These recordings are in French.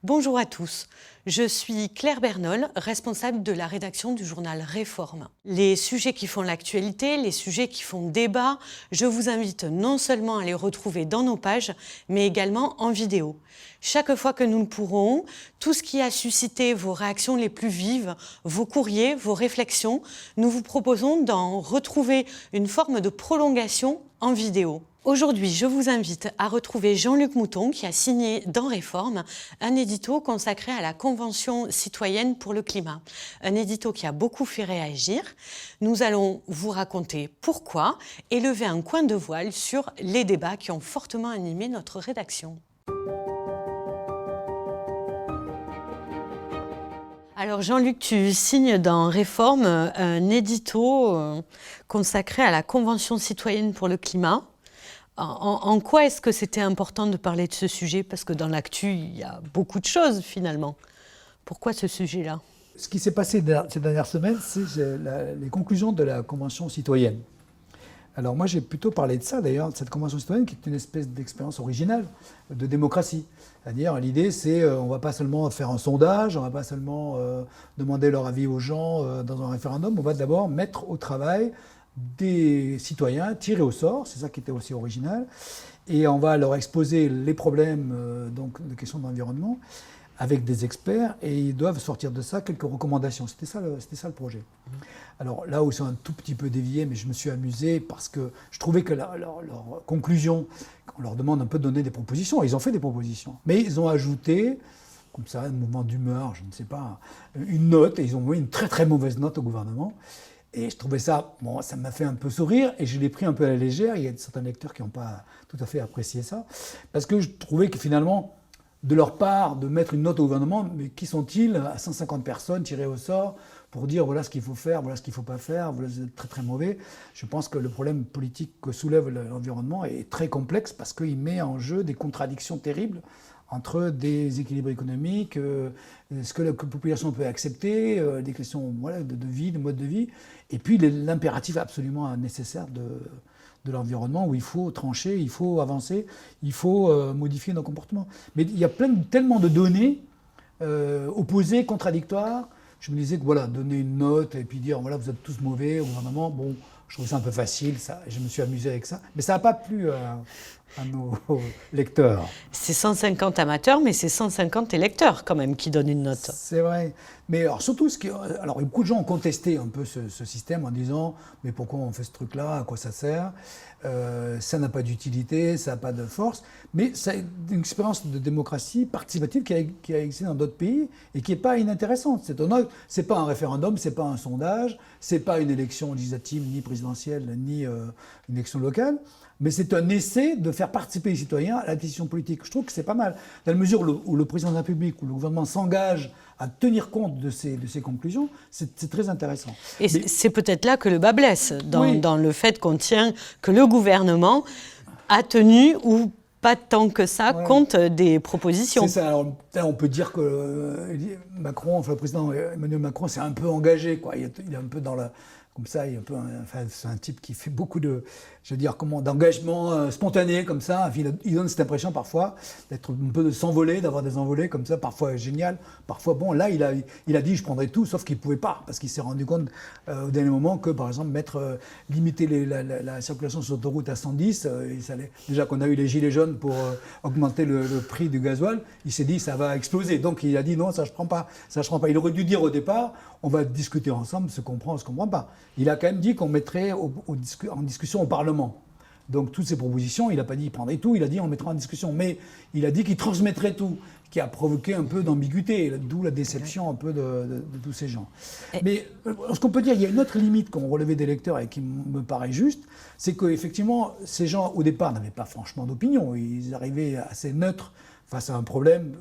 Bonjour à tous, je suis Claire Bernol, responsable de la rédaction du journal Réforme. Les sujets qui font l'actualité, les sujets qui font débat, je vous invite non seulement à les retrouver dans nos pages, mais également en vidéo. Chaque fois que nous le pourrons, tout ce qui a suscité vos réactions les plus vives, vos courriers, vos réflexions, nous vous proposons d'en retrouver une forme de prolongation en vidéo. Aujourd'hui, je vous invite à retrouver Jean-Luc Mouton qui a signé dans Réforme un édito consacré à la Convention citoyenne pour le climat. Un édito qui a beaucoup fait réagir. Nous allons vous raconter pourquoi et lever un coin de voile sur les débats qui ont fortement animé notre rédaction. Alors Jean-Luc, tu signes dans Réforme un édito consacré à la Convention citoyenne pour le climat. En quoi est-ce que c'était important de parler de ce sujet? Parce que dans l'actu, il y a beaucoup de choses finalement. Pourquoi ce sujet-là? Ce qui s'est passé ces dernières semaines, c'est les conclusions de la Convention citoyenne. Alors moi, j'ai plutôt parlé de ça d'ailleurs, de cette Convention citoyenne qui est une espèce d'expérience originale de démocratie. C'est-à-dire, l'idée, c'est on ne va pas seulement faire un sondage, on ne va pas seulement demander leur avis aux gens dans un référendum, on va d'abord mettre au travail des citoyens tirés au sort, c'est ça qui était aussi original, et on va leur exposer les problèmes donc, de questions d'environnement avec des experts, et ils doivent sortir de ça quelques recommandations. C'était ça le projet. Alors là où ils sont un tout petit peu déviés, mais je me suis amusé parce que je trouvais que leur conclusion, on leur demande un peu de donner des propositions, ils ont fait des propositions, mais ils ont ajouté, comme ça, un mouvement d'humeur, je ne sais pas, une note, et ils ont mis une très très mauvaise note au gouvernement. Et je trouvais ça, bon, ça m'a fait un peu sourire et je l'ai pris un peu à la légère. Il y a certains lecteurs qui n'ont pas tout à fait apprécié ça. Parce que je trouvais que finalement, de leur part, de mettre une note au gouvernement, mais qui sont-ils à 150 personnes tirées au sort pour dire voilà ce qu'il faut faire, voilà ce qu'il ne faut pas faire, voilà c'est très très mauvais. Je pense que le problème politique que soulève l'environnement est très complexe parce qu'il met en jeu des contradictions terribles entre des équilibres économiques, ce que la population peut accepter, des questions voilà, de vie, de mode de vie, et puis l'impératif absolument nécessaire de l'environnement où il faut trancher, il faut avancer, il faut modifier nos comportements. Mais il y a tellement de données opposées, contradictoires. Je me disais que voilà, donner une note et puis dire voilà, vous êtes tous mauvais au gouvernement, bon, je trouve ça un peu facile, ça, je me suis amusé avec ça. Mais ça n'a pas plu à nos lecteurs. C'est 150 amateurs, mais c'est 150 électeurs quand même qui donnent une note. C'est vrai. Mais alors surtout, alors beaucoup de gens ont contesté un peu ce système en disant mais pourquoi on fait ce truc-là, à quoi ça sert, ça n'a pas d'utilité, ça n'a pas de force. Mais c'est une expérience de démocratie participative qui a existé dans d'autres pays et qui n'est pas inintéressante. C'est pas un référendum, c'est pas un sondage, c'est pas une élection législative ni présidentielle ni une élection locale. Mais c'est un essai de faire participer les citoyens à la décision politique. Je trouve que c'est pas mal. Dans la mesure où le président de la République, où le gouvernement s'engage à tenir compte de ces conclusions, c'est très intéressant. Et c'est peut-être là que le bas blesse, dans le fait qu'on tient que le gouvernement a tenu ou pas tant que ça compte des propositions. C'est ça. Alors, on peut dire que Macron, enfin le président Emmanuel Macron, s'est un peu engagé, quoi. Il est un peu dans la... Comme ça, il est un peu, c'est un type qui fait beaucoup d'engagement spontané comme ça. Il donne cette impression parfois d'être un peu de s'envoler, d'avoir des envolées comme ça, parfois génial, parfois bon. Là, il a dit je prendrai tout, sauf qu'il pouvait pas parce qu'il s'est rendu compte au dernier moment que par exemple limiter la circulation sur l'autoroute à 110, déjà qu'on a eu les gilets jaunes pour augmenter le prix du gasoil, il s'est dit ça va exploser. Donc il a dit non, ça je prends pas, ça je prends pas. Il aurait dû dire au départ on va discuter ensemble, se comprend, on se comprend pas. Il a quand même dit qu'on mettrait en discussion au Parlement. Donc toutes ces propositions, il n'a pas dit qu'il prendrait tout, il a dit on mettra en discussion. Mais il a dit qu'il transmettrait tout, qui a provoqué un peu d'ambiguïté, d'où la déception un peu de tous ces gens. Mais ce qu'on peut dire, il y a une autre limite qu'ont relevé des lecteurs et qui me paraît juste, c'est qu'effectivement, ces gens, au départ, n'avaient pas franchement d'opinion. Ils arrivaient assez neutres face à un problème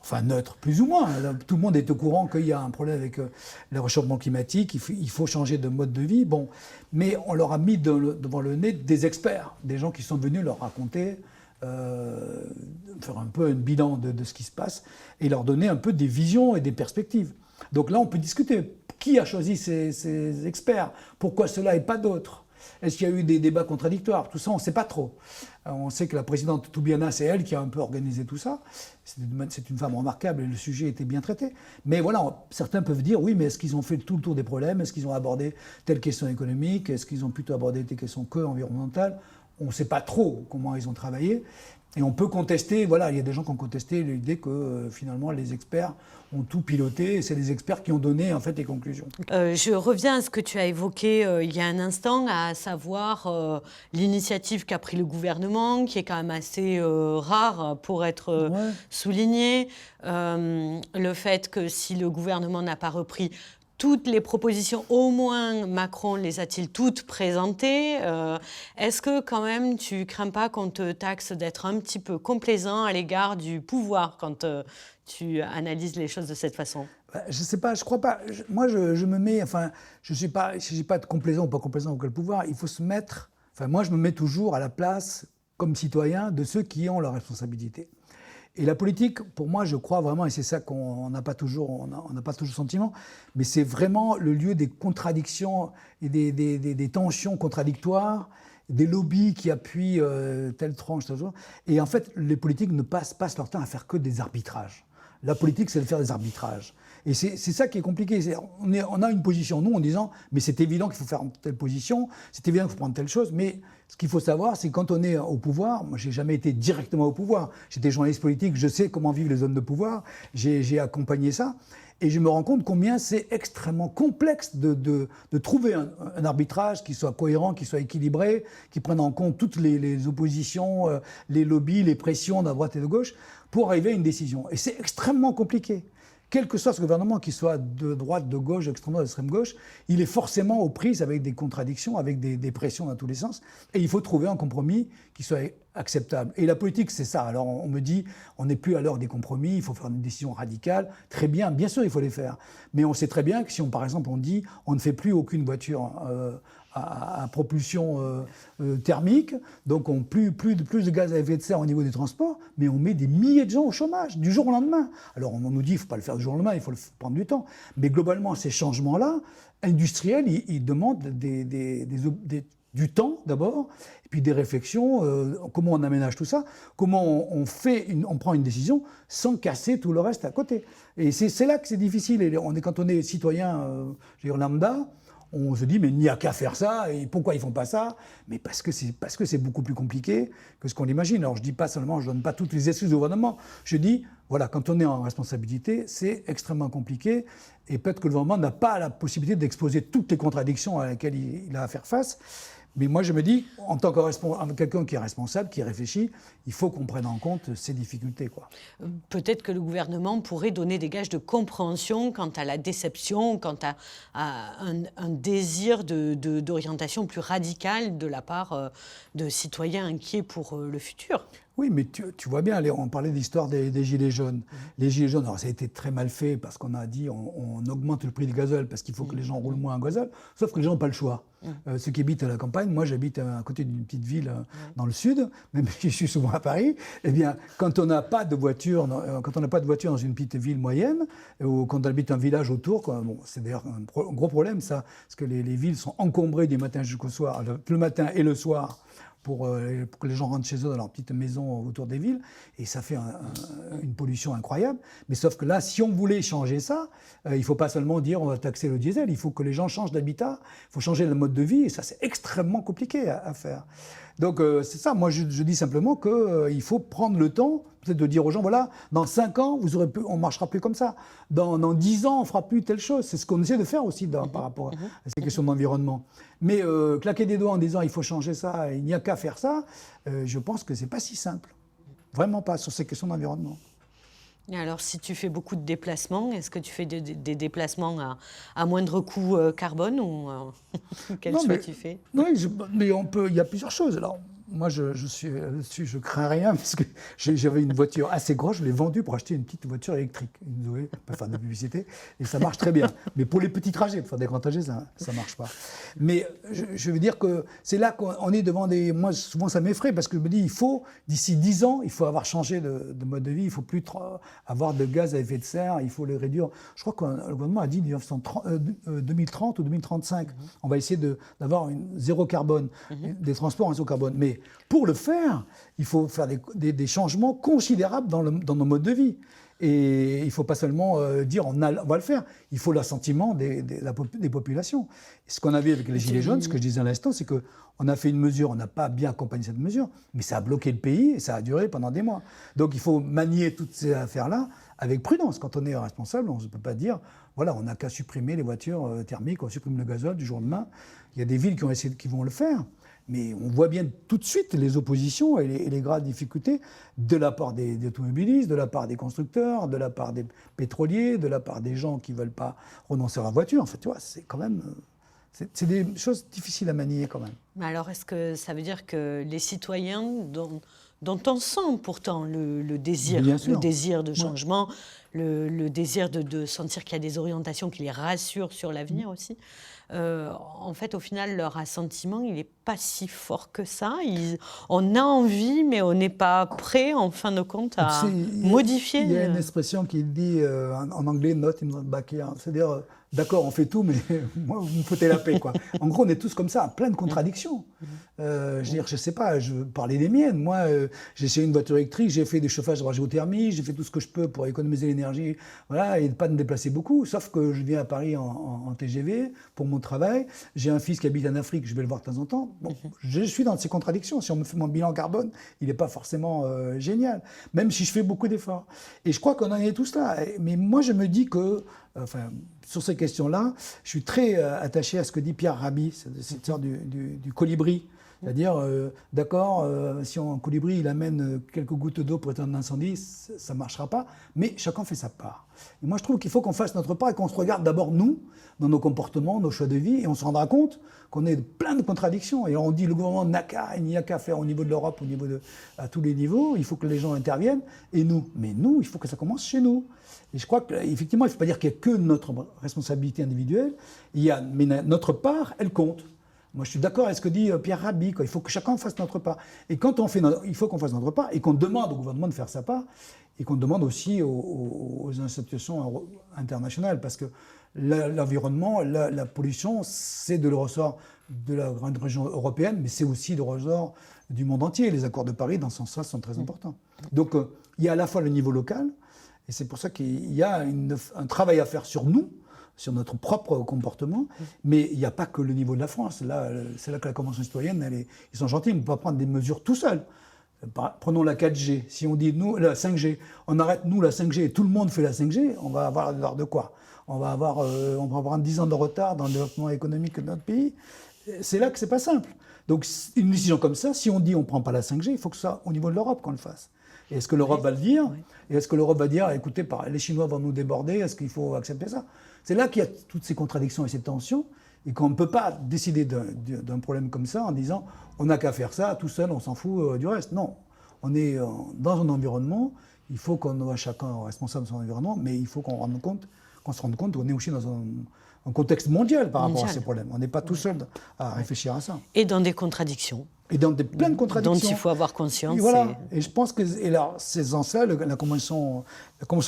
enfin neutre, plus ou moins. Tout le monde est au courant qu'il y a un problème avec le réchauffement climatique, il faut changer de mode de vie. Bon, mais on leur a mis devant le nez des experts, des gens qui sont venus leur raconter, faire un peu un bilan de ce qui se passe et leur donner un peu des visions et des perspectives. Donc là, on peut discuter. Qui a choisi ces experts? Pourquoi cela et pas d'autres? Est-ce qu'il y a eu des débats contradictoires? Tout ça, on ne sait pas trop. On sait que la présidente Toubiana, c'est elle qui a un peu organisé tout ça. C'est une femme remarquable et le sujet était bien traité. Mais voilà, certains peuvent dire, oui, mais est-ce qu'ils ont fait tout le tour des problèmes? Est-ce qu'ils ont abordé telle question économique? Est-ce qu'ils ont plutôt abordé des questions que environnementales? On ne sait pas trop comment ils ont travaillé. Et on peut contester, voilà, il y a des gens qui ont contesté l'idée que finalement les experts ont tout piloté et c'est les experts qui ont donné en fait les conclusions. Je reviens à ce que tu as évoqué il y a un instant, à savoir l'initiative qu'a pris le gouvernement, qui est quand même assez rare pour être soulignée. Le fait que si le gouvernement n'a pas repris toutes les propositions, au moins Macron les a-t-il toutes présentées? Est-ce que quand même tu crains pas qu'on te taxe d'être un petit peu complaisant à l'égard du pouvoir quand tu analyses les choses de cette façon? Je ne sais pas, je crois pas. Moi, je me mets, enfin, je ne sais pas de complaisant ou pas complaisant auquel pouvoir. Il faut se mettre, enfin, moi, je me mets toujours à la place, comme citoyen, de ceux qui ont leurs responsabilités. Et la politique, pour moi, je crois vraiment, et c'est ça qu'on n'a pas toujours, on n'a pas toujours sentiment, mais c'est vraiment le lieu des contradictions et des tensions contradictoires, des lobbies qui appuient telle tranche, telle chose. Et en fait, les politiques ne passent leur temps à faire que des arbitrages. La politique, c'est de faire des arbitrages. Et c'est ça qui est compliqué. On a une position, nous, en disant « mais c'est évident qu'il faut faire telle position, c'est évident qu'il faut prendre telle chose », mais ce qu'il faut savoir, c'est que quand on est au pouvoir, moi, je n'ai jamais été directement au pouvoir. J'étais journaliste politique, je sais comment vivent les zones de pouvoir, j'ai accompagné ça, et je me rends compte combien c'est extrêmement complexe de trouver un arbitrage qui soit cohérent, qui soit équilibré, qui prenne en compte toutes les oppositions, les lobbies, les pressions de droite et de gauche, pour arriver à une décision. Et c'est extrêmement compliqué. Quel que soit ce gouvernement, qu'il soit de droite, de gauche, d'extrême droite, d'extrême gauche, il est forcément aux prises avec des contradictions, avec des pressions dans tous les sens. Et il faut trouver un compromis qui soit acceptable. Et la politique, c'est ça. Alors on me dit, on n'est plus à l'heure des compromis, il faut faire une décision radicale. Très bien, bien sûr, il faut les faire. Mais on sait très bien que si, par exemple, on dit, on ne fait plus aucune voiture à propulsion thermique, donc on plus de gaz à effet de serre au niveau des transports, mais on met des milliers de gens au chômage du jour au lendemain. Alors on nous dit qu'il ne faut pas le faire du jour au lendemain, il faut prendre du temps. Mais globalement, ces changements-là, industriels, ils demandent du temps d'abord, et puis des réflexions, comment on aménage tout ça, comment on prend une décision sans casser tout le reste à côté. Et c'est là que c'est difficile. Et quand on est citoyen, je veux dire lambda, on se dit, mais il n'y a qu'à faire ça, et pourquoi ils ne font pas ça? Mais parce que c'est beaucoup plus compliqué que ce qu'on imagine. Alors je ne dis pas seulement, je ne donne pas toutes les excuses au gouvernement, je dis, voilà, quand on est en responsabilité, c'est extrêmement compliqué, et peut-être que le gouvernement n'a pas la possibilité d'exposer toutes les contradictions à laquelle il a à faire face. Mais moi, je me dis, en tant que quelqu'un qui est responsable, qui réfléchit, il faut qu'on prenne en compte ces difficultés, quoi. Peut-être que le gouvernement pourrait donner des gages de compréhension quant à la déception, quant à un désir d'orientation plus radicale de la part de citoyens inquiets pour le futur. Oui, mais tu vois bien, on parlait de l'histoire des Gilets jaunes. Les Gilets jaunes, alors ça a été très mal fait parce qu'on a dit on augmente le prix du gazole parce qu'il faut que les gens roulent moins en gazole, sauf que les gens n'ont pas le choix. Ceux qui habitent à la campagne, moi j'habite à côté d'une petite ville dans le sud, même si je suis souvent à Paris, eh bien quand on n'a pas de voiture, dans une petite ville moyenne, ou quand on habite un village autour, bon, c'est d'ailleurs un gros problème ça, parce que les villes sont encombrées du matin jusqu'au soir, le matin et le soir, pour que les gens rentrent chez eux dans leur petite maison autour des villes, et ça fait une pollution incroyable. Mais sauf que là, si on voulait changer ça, il ne faut pas seulement dire on va taxer le diesel, il faut que les gens changent d'habitat, il faut changer le mode de vie, et ça c'est extrêmement compliqué à faire. Donc c'est ça, moi je dis simplement qu'il faut prendre le temps, peut-être de dire aux gens, voilà, dans 5 ans, on ne marchera plus comme ça. Dans 10 ans, on ne fera plus telle chose. C'est ce qu'on essaie de faire aussi par rapport à ces questions d'environnement. Mais claquer des doigts en disant, il faut changer ça, il n'y a qu'à faire ça, je pense que ce n'est pas si simple. Vraiment pas sur ces questions d'environnement. Et alors, si tu fais beaucoup de déplacements, est-ce que tu fais des déplacements à moindre coût carbone ou quel choix tu fais? Oui, mais il y a plusieurs choses. Alors, moi, je crains rien parce que j'avais une voiture assez grosse, je l'ai vendue pour acheter une petite voiture électrique. Une Zoé, pas faire de publicité, et ça marche très bien. Mais pour les petits trajets, pour faire des grands trajets, ça ne marche pas. Mais je veux dire que c'est là qu'on est devant des... Moi, souvent, ça m'effraie parce que je me dis, d'ici 10 ans, il faut avoir changé de mode de vie, il ne faut plus avoir de gaz à effet de serre, il faut les réduire. Je crois que le gouvernement a dit 2030 ou 2035, on va essayer d'avoir zéro carbone, des transports en zéro carbone. Mais pour le faire, il faut faire des changements considérables dans nos modes de vie. Et il ne faut pas seulement dire on va le faire, il faut l'assentiment des populations. Et ce qu'on a vu avec les Gilets jaunes, ce que je disais à l'instant, c'est qu'on a fait une mesure, on n'a pas bien accompagné cette mesure, mais ça a bloqué le pays et ça a duré pendant des mois. Donc il faut manier toutes ces affaires-là avec prudence. Quand on est responsable, on ne peut pas dire voilà, on n'a qu'à supprimer les voitures thermiques, on supprime le gazole du jour au lendemain. Il y a des villes qui vont le faire. Mais on voit bien tout de suite les oppositions et les graves difficultés de la part des automobilistes, de la part des constructeurs, de la part des pétroliers, de la part des gens qui ne veulent pas renoncer à la voiture. En fait, tu vois, c'est quand même... C'est des choses difficiles à manier quand même. Mais alors, est-ce que ça veut dire que les citoyens, dont on sent pourtant le désir de changement, le désir de sentir qu'il y a des orientations qui les rassurent sur l'avenir aussi, en fait, au final, leur assentiment, il n'est pas si fort que ça. On a envie, mais on n'est pas prêt, en fin de compte, à modifier. Il y a une expression qui dit, en anglais, not in the backyard. C'est-à-dire, d'accord, on fait tout, mais moi, vous me foutez la paix, quoi. En gros, on est tous comme ça, plein de contradictions. Je veux dire, je sais pas, je parlais des miennes. Moi, j'ai essayé une voiture électrique, j'ai fait des chauffages à géothermie, j'ai fait tout ce que je peux pour économiser l'énergie, voilà, et ne pas me déplacer beaucoup. Sauf que je viens à Paris en TGV pour mon travail. J'ai un fils qui habite en Afrique, je vais le voir de temps en temps. Bon, je suis dans ces contradictions. Si on me fait mon bilan carbone, il n'est pas forcément génial, même si je fais beaucoup d'efforts. Et je crois qu'on en est tous là. Mais moi, je me dis que, sur ces questions-là, je suis très attaché à ce que dit Pierre Rabhi, cette sorte du colibri. C'est-à-dire, d'accord, si un colibri il amène quelques gouttes d'eau pour éteindre l'incendie, ça ne marchera pas, mais chacun fait sa part. Et moi, je trouve qu'il faut qu'on fasse notre part et qu'on se regarde d'abord, nous, dans nos comportements, nos choix de vie, et on se rendra compte qu'on est plein de contradictions. Et on dit le gouvernement il n'y a qu'à faire au niveau de l'Europe, à tous les niveaux, il faut que les gens interviennent, et nous. Mais nous, il faut que ça commence chez nous. Et je crois qu'effectivement, il ne faut pas dire qu'il n'y a que notre responsabilité individuelle, mais notre part, elle compte. Moi, je suis d'accord avec ce que dit Pierre Rabhi, quoi. Il faut que chacun fasse notre part. Et quand il faut qu'on fasse notre part et qu'on demande au gouvernement de faire sa part et qu'on demande aussi aux institutions internationales parce que l'environnement, la pollution, c'est de le ressort de la grande région européenne, mais c'est aussi le ressort du monde entier. Les accords de Paris, dans ce sens-là, sont très importants. Donc, il y a à la fois le niveau local et c'est pour ça qu'il y a un travail à faire sur nous, sur notre propre comportement, mais il n'y a pas que le niveau de la France. Là, c'est là que la Convention citoyenne, ils sont gentils, on ne peut pas prendre des mesures tout seul. Prenons la 4G. Si on dit, nous, la 5G, on arrête, nous, la 5G, et tout le monde fait la 5G, on va avoir l'air de quoi ? On va avoir 10 ans de retard dans le développement économique de notre pays. C'est là que c'est pas simple. Donc, une décision comme ça, si on dit on ne prend pas la 5G, il faut que ce soit au niveau de l'Europe qu'on le fasse. Et est-ce que l'Europe va le dire ? Et est-ce que l'Europe va dire, écoutez, les Chinois vont nous déborder, est-ce qu'il faut accepter ça ? C'est là qu'il y a toutes ces contradictions et ces tensions, et qu'on ne peut pas décider d'un problème comme ça en disant, on n'a qu'à faire ça, tout seul, on s'en fout du reste. Non, on est dans un environnement, il faut qu'on soit chacun responsable de son environnement, mais il faut qu'on se rende compte qu'on est aussi dans un contexte mondial par rapport à ces problèmes. On n'est pas tout seul à réfléchir à ça. Et dans des contradictions. Et dans plein de contradictions. Dont il faut avoir conscience. Et voilà. Et je pense que, c'est en ça, la Convention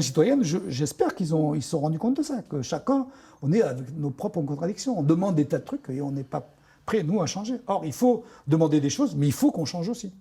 citoyenne, j'espère qu'ils se sont rendus compte de ça, que chacun, on est avec nos propres contradictions. On demande des tas de trucs et on n'est pas prêt, nous, à changer. Or, il faut demander des choses, mais il faut qu'on change aussi.